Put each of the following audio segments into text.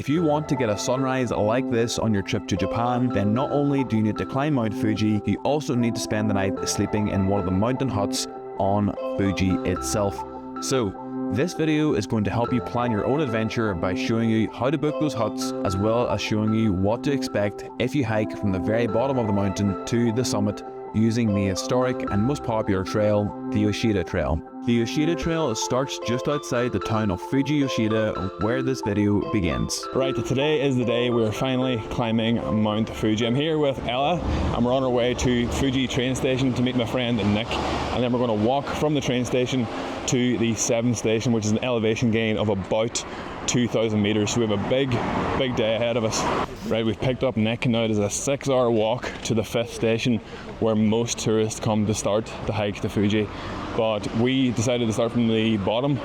If you want to get a sunrise like this on your trip to Japan, then not only do you need to climb Mount Fuji, you also need to spend the night sleeping in one of the mountain huts on Fuji itself. So, this video is going to help you plan your own adventure by showing you how to book those huts, as well as showing you what to expect if you hike from the very bottom of the mountain to the summit using the historic and most popular trail, the Yoshida Trail. The Yoshida Trail starts just outside the town of Fuji Yoshida, where this video begins. Right, today is the day we're finally climbing Mount Fuji. I'm here with Ella and we're on our way to Fuji train station to meet my friend Nick, and then we're going to walk from the train station to the 7th station, which is an elevation gain of about 2,000 meters. So we have a big day ahead of us. Right, we've picked up Nick. Now it is a 6-hour walk to the 5th station, where most tourists come to start the hike to Fuji. But we decided to start from the bottom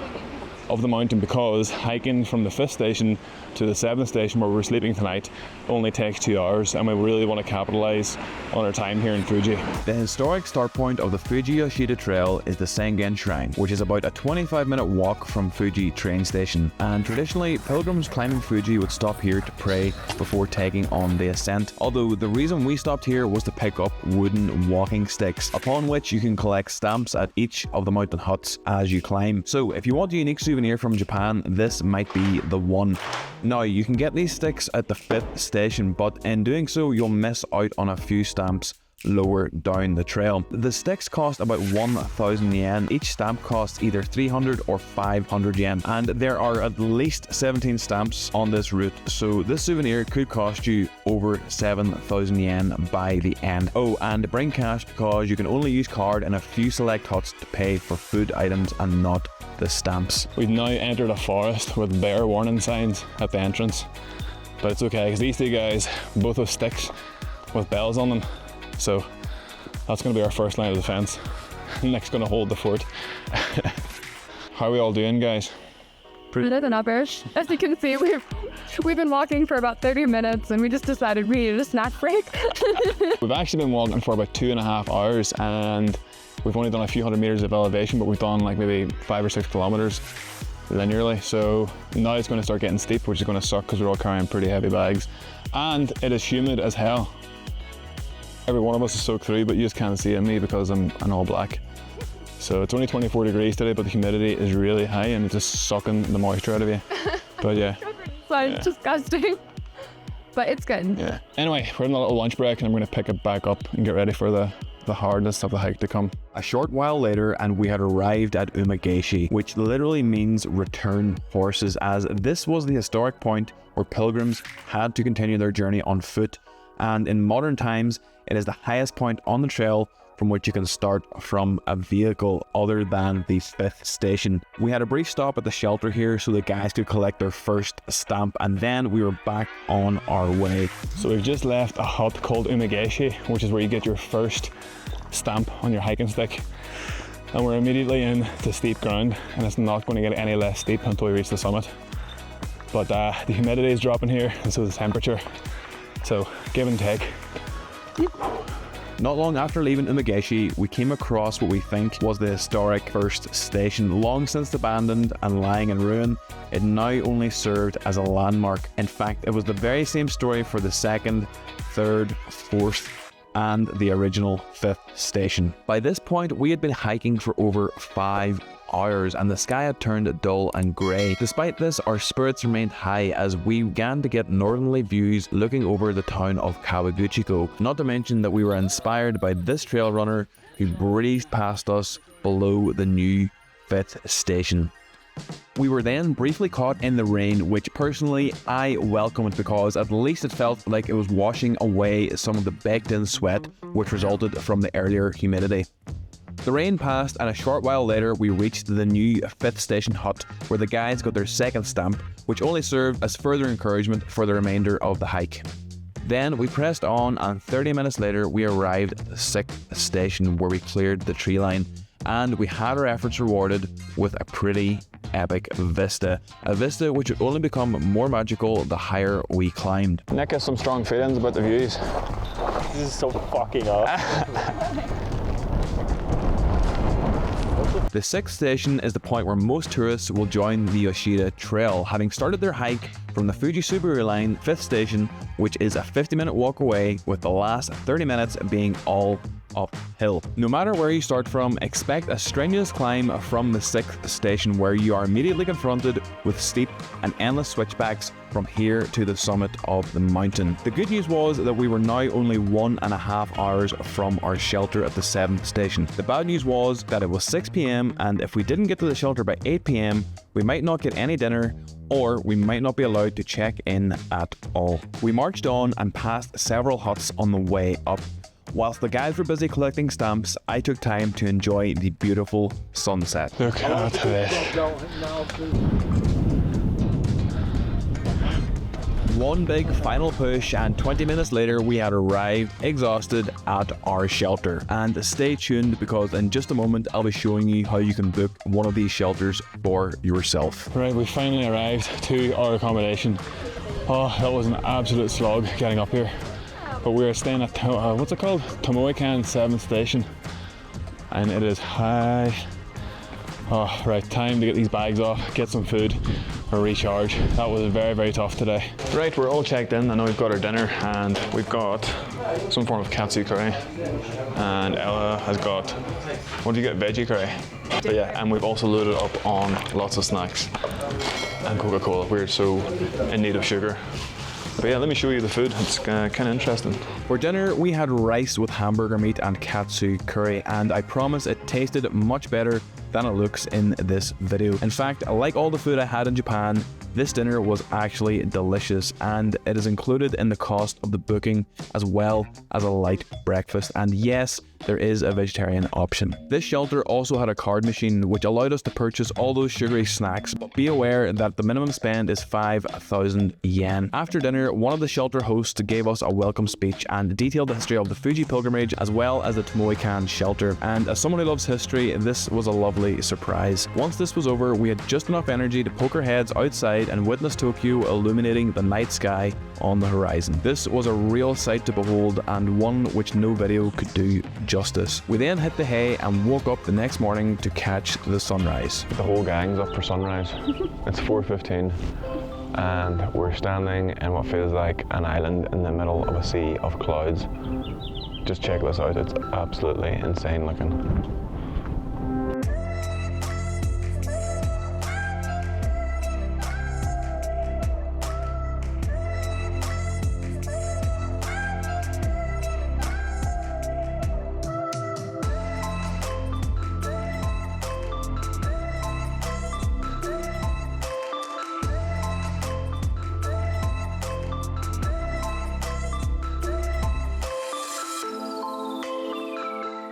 of the mountain because hiking from the 5th station to the 7th station, where we're sleeping tonight, only takes 2 hours, and we really want to capitalize on our time here in Fuji. The historic start point of the Fuji Yoshida Trail is the Sengen Shrine, which is about a 25-minute walk from Fuji train station, and traditionally pilgrims climbing Fuji would stop here to pray before taking on the ascent, although the reason we stopped here was to pick up wooden walking sticks, upon which you can collect stamps at each of the mountain huts as you climb. So if you want a unique souvenir from Japan, this might be the one. Now, you can get these sticks at the 5th station, but in doing so, you'll miss out on a few stamps lower down the trail. The sticks cost about 1,000 yen. Each stamp costs either 300 or 500 yen, and there are at least 17 stamps on this route, so this souvenir could cost you over 7,000 yen by the end. Oh, and bring cash because you can only use card in a few select huts to pay for food items and not the stamps. We've now entered a forest with bear warning signs at the entrance, but it's okay because these two guys both have sticks with bells on them. So that's going to be our first line of defense. Nick's going to hold the fort. How are we all doing, guys? Better than average. As you can see, we've been walking for about 30 minutes and we just decided we needed a snack break. We've actually been walking for about 2.5 hours, and we've only done a few hundred meters of elevation, but we've done like maybe 5 or 6 kilometers linearly. So now it's going to start getting steep, which is going to suck because we're all carrying pretty heavy bags, and it is humid as hell. Every one of us is soaked through, but you just can't see it in me because I'm all black. So it's only 24 degrees today, but the humidity is really high and it's just sucking the moisture out of you. But yeah. It's disgusting, but it's good. Yeah. Anyway, we're in a little lunch break and I'm going to pick it back up and get ready for the hardness of the hike to come. A short while later, and we had arrived at Umegeshi, which literally means return horses, as this was the historic point where pilgrims had to continue their journey on foot, and in modern times, it is the highest point on the trail from which you can start from a vehicle other than the 5th station. We had a brief stop at the shelter here so the guys could collect their first stamp, and then we were back on our way. So we've just left a hut called Umegeshi, which is where you get your first stamp on your hiking stick. And we're immediately into steep ground, and it's not going to get any less steep until we reach the summit. But the humidity is dropping here, and so the temperature. So give and take. Not long after leaving Umegeshi, we came across what we think was the historic 1st station. Long since abandoned and lying in ruin, it now only served as a landmark. In fact, it was the very same story for the 2nd, 3rd, 4th, and the original 5th station. By this point, we had been hiking for over 5 hours and the sky had turned dull and grey. Despite this, our spirits remained high as we began to get northerly views looking over the town of Kawaguchiko. Not to mention that we were inspired by this trail runner who breezed past us below the new 5th station. We were then briefly caught in the rain, which personally I welcomed because at least it felt like it was washing away some of the baked in sweat which resulted from the earlier humidity. The rain passed and a short while later we reached the new 5th station hut where the guys got their 2nd stamp, which only served as further encouragement for the remainder of the hike. Then we pressed on and 30 minutes later we arrived at the 6th station where we cleared the tree line, and we had our efforts rewarded with a pretty epic vista. A vista which would only become more magical the higher we climbed. Nick has some strong feelings about the views. This is so fucking up. The 6th station is the point where most tourists will join the Yoshida Trail, having started their hike from the Fuji Subaru line 5th station, which is a 50-minute walk away, with the last 30 minutes being all uphill. No matter where you start from, expect a strenuous climb from the 6th station, where you are immediately confronted with steep and endless switchbacks from here to the summit of the mountain. The good news was that we were now only 1.5 hours from our shelter at the 7th station. The bad news was that it was 6 p.m, and if we didn't get to the shelter by 8 p.m, we might not get any dinner, or we might not be allowed to check in at all. We marched on and passed several huts on the way up. Whilst the guys were busy collecting stamps, I took time to enjoy the beautiful sunset. Look at this. One big final push, and 20 minutes later we had arrived, exhausted, at our shelter. And stay tuned, because in just a moment I'll be showing you how you can book one of these shelters for yourself. Right, we finally arrived to our accommodation. Oh, that was an absolute slog getting up here. But we are staying at, what's it called? Tomoekan 7th station. And it is high. Oh, right, time to get these bags off, get some food, or recharge. That was very, very tough today. Right, we're all checked in. I know we've got our dinner, and we've got some form of katsu curry. And Ella has got, what do you get, veggie curry? But yeah, and we've also loaded up on lots of snacks and Coca-Cola. We're so in need of sugar. But yeah, let me show you the food. It's kind of interesting. For dinner, we had rice with hamburger meat and katsu curry, and I promise it tasted much better than it looks in this video. In fact, like all the food I had in Japan, this dinner was actually delicious, and it is included in the cost of the booking, as well as a light breakfast. And yes, there is a vegetarian option. This shelter also had a card machine, which allowed us to purchase all those sugary snacks, but be aware that the minimum spend is 5,000 yen. After dinner, one of the shelter hosts gave us a welcome speech and detailed the history of the Fuji pilgrimage, as well as the Tomoekan shelter. And as someone who loves history, this was a lovely surprise. Once this was over, we had just enough energy to poke our heads outside and witness Tokyo illuminating the night sky on the horizon. This was a real sight to behold, and one which no video could do justice. We then hit the hay and woke up the next morning to catch the sunrise. The whole gang's up for sunrise. It's 4:15 and we're standing in what feels like an island in the middle of a sea of clouds. Just check this out, it's absolutely insane looking.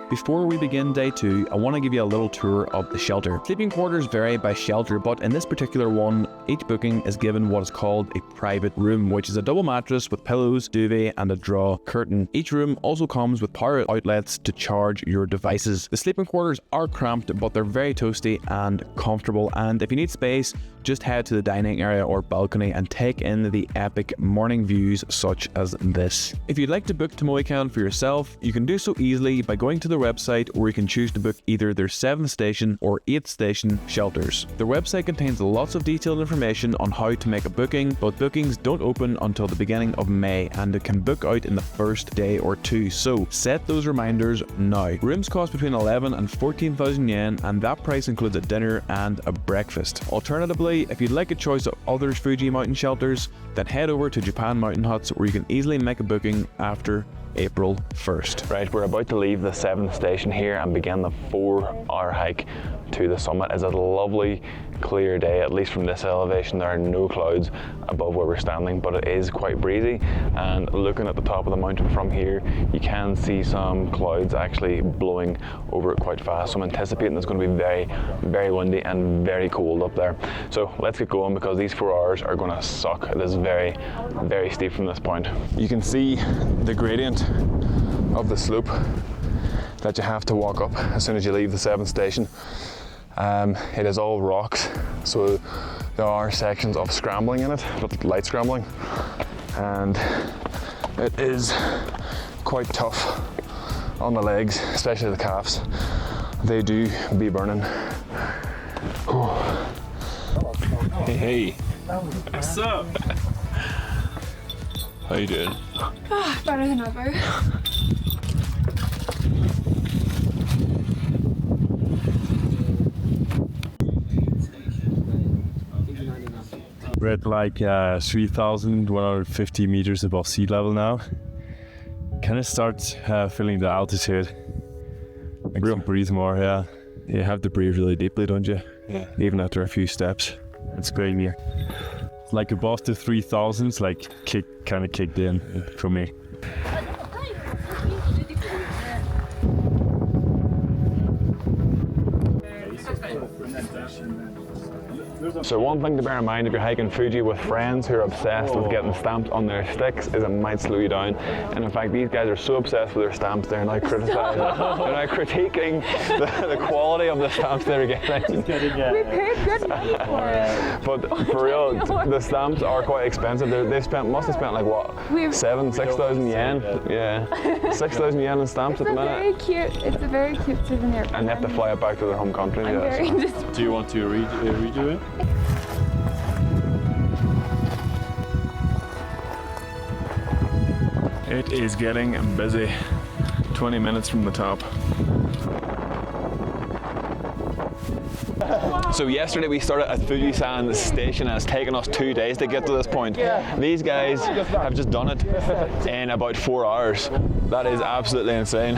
Before we begin day 2, I want to give you a little tour of the shelter. Sleeping quarters vary by shelter, but in this particular one, each booking is given what is called a private room, which is a double mattress with pillows, duvet, and a draw curtain. Each room also comes with power outlets to charge your devices. The sleeping quarters are cramped, but they're very toasty and comfortable, and if you need space, just head to the dining area or balcony and take in the epic morning views such as this. If you'd like to book Tomoekan for yourself, you can do so easily by going to their website, where you can choose to book either their 7th station or 8th station shelters. Their website contains lots of detailed information on how to make a booking, but bookings don't open until the beginning of May, and it can book out in the first day or two, so set those reminders now. Rooms cost between 11 and 14,000 yen, and that price includes a dinner and a breakfast. Alternatively, if you'd like a choice of other Fuji mountain shelters, then head over to Japan Mountain Huts, where you can easily make a booking after April 1st. Right, we're about to leave the 7th station here and begin the 4-hour hike to the summit. It's a lovely, clear day, at least from this elevation. There are no clouds above where we're standing, but it is quite breezy, and looking at the top of the mountain from here, you can see some clouds actually blowing over it quite fast. So I'm anticipating it's going to be very, very windy and very cold up there. So let's get going, because these 4 hours are going to suck. It is very, very steep from this point. You can see the gradient of the slope that you have to walk up as soon as you leave the 7th station. It is all rocks, so there are sections of scrambling in it, but light scrambling, and it is quite tough on the legs, especially the calves. they do be burning. Hey. What's up? How you doing? Better than ever. We're at like 3,150 meters above sea level now. Kind of start feeling the altitude. Like you breathe more, yeah. You have to breathe really deeply, don't you? Yeah. Even after a few steps. It's great here. Like above the 3,000s, like kind of kicked in for me. So one thing to bear in mind if you're hiking Fuji with friends who are obsessed with getting stamps on their sticks is it might slow you down. And in fact, these guys are so obsessed with their stamps, they're now criticizing, they're now critiquing the quality of the stamps they're getting. We paid good money for it. But for real, the stamps are quite expensive. Must have spent like what, 6,000 yen? Yeah, 6,000 yen in stamps at the minute. It's a very cute souvenir. And they have to fly it back to their home country. Do you want to redo it? It is getting busy. 20 minutes from the top. So yesterday we started at Fuji-san station and it's taken us 2 days to get to this point. These guys have just done it in about 4 hours. That is absolutely insane.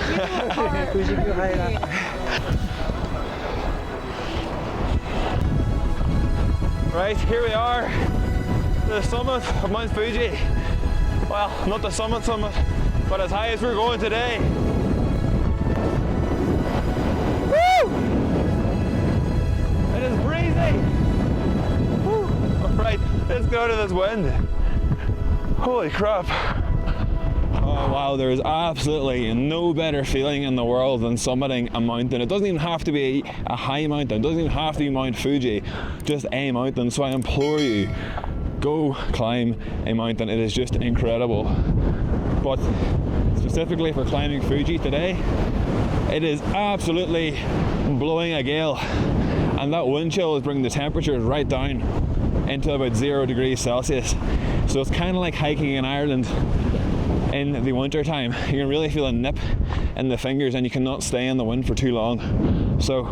Right, here we are, the summit of Mount Fuji. Well, not the summit, but as high as we're going today. Woo! It is breezy. Woo! Right, let's get out of this wind. Holy crap. Oh wow, there is absolutely no better feeling in the world than summiting a mountain. It doesn't even have to be a high mountain, it doesn't even have to be Mount Fuji, just a mountain. So I implore you, go climb a mountain. It is just incredible. But specifically for climbing Fuji today, it is absolutely blowing a gale. And that wind chill is bringing the temperatures right down into about 0 degrees Celsius. So it's kind of like hiking in Ireland in the winter time. You can really feel a nip in the fingers and you cannot stay in the wind for too long. So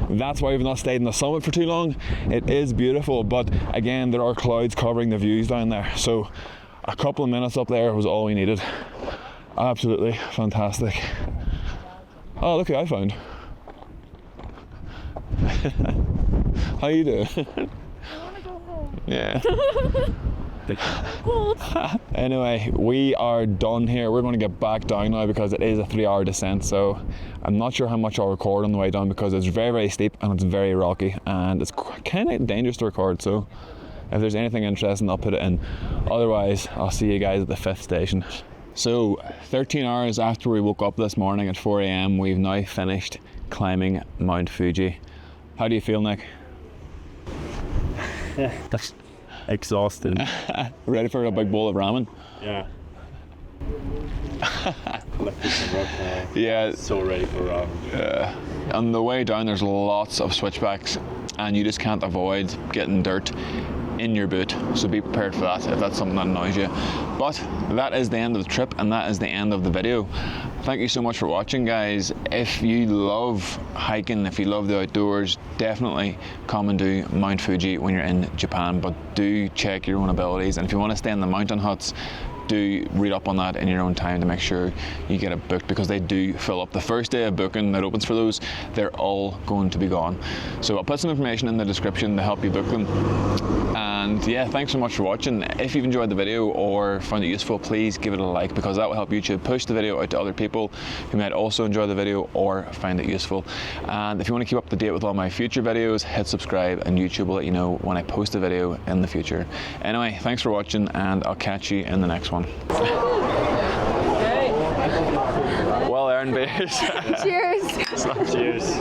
that's why we've not stayed in the summit for too long. It is beautiful, but again, there are clouds covering the views down there. So a couple of minutes up there was all we needed. Absolutely fantastic. Oh, look who I found. How you doing? I want to go home. Yeah. Anyway, we are done here. We're going to get back down now because it is a 3-hour descent, so I'm not sure how much I'll record on the way down because it's very, very steep and it's very rocky and it's kind of dangerous to record. So if there's anything interesting, I'll put it in. Otherwise, I'll see you guys at the 5th station. So 13 hours after we woke up this morning at 4 a.m, we've now finished climbing Mount Fuji. How do you feel, Nick? That's exhausted. Ready for a big bowl of ramen? Yeah. Yeah. So ready for ramen. Yeah. On the way down, there's lots of switchbacks, and you just can't avoid getting dirt in your boot, so be prepared for that if that's something that annoys you. But that is the end of the trip and that is the end of the video. Thank you so much for watching, guys. If you love hiking, if you love the outdoors, definitely come and do Mount Fuji when you're in Japan, but do check your own abilities, and if you want to stay in the mountain huts, do read up on that in your own time to make sure you get it booked, because they do fill up. The first day of booking that opens for those, they're all going to be gone. So I'll put some information in the description to help you book them. And yeah, thanks so much for watching. If you've enjoyed the video or found it useful, please give it a like, because that will help YouTube push the video out to other people who might also enjoy the video or find it useful. And if you want to keep up to date with all my future videos, hit subscribe and YouTube will let you know when I post a video in the future. Anyway, thanks for watching and I'll catch you in the next one. Well earned beers. Cheers. Cheers.